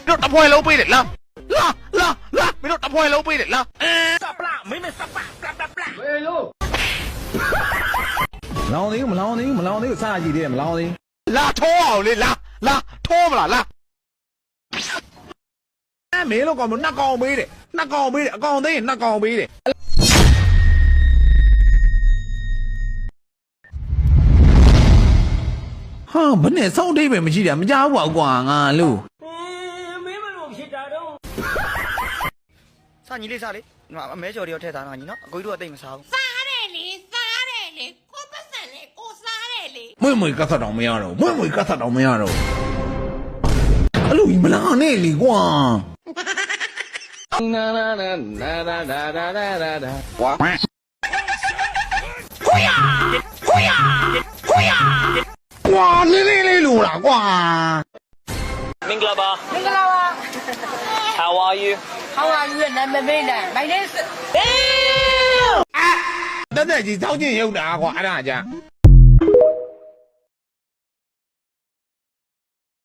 မင်းတို့တပွဲလုံးပေးတယ်လားမင်းတို့တပွဲလုံးပေးတယ်လားစပလာမင်းမစပပလဝေလို့လောင်သေးဘူးမလောင်သေးဘူးစားကြည့်သေးတယ်မလောင်သေးလာထိုးအောင်လေလာထိုးမလားမင်းတို့ကောင်နှစ်ကောင်ပေးတယ်အကောင်သေးရင်နှစ်ကောင်ပေးတယ်ဟာဘယ်နဲ့စောင်းတိတ်ပဲမရှိတာမကြောက်ပါဘူးကွာငါလို့မင်းမလို့ဖြစ်တာတော့စညီလေးစားလေအမဲကျော်တွေရောထည့်ထားတာညီနော်အကိုကြီးတို့အသိမစားဘူးစားတယ်လေကိုပတ်စံလေကိုစားတယ်လေမွေကတ်တော့မရတော့အဲ့လိုကြီးမလာနဲ့လေကွာနာဝါဟိုယာကွာလေးလို့လားကွာမင်္ဂလာပါ How are you ရဲ့နာမည်မေးတယ်မိုင်လေးတက်ကြီးစောင်းချင်းရုပ်တာကွာအဲ့ဒါကြာ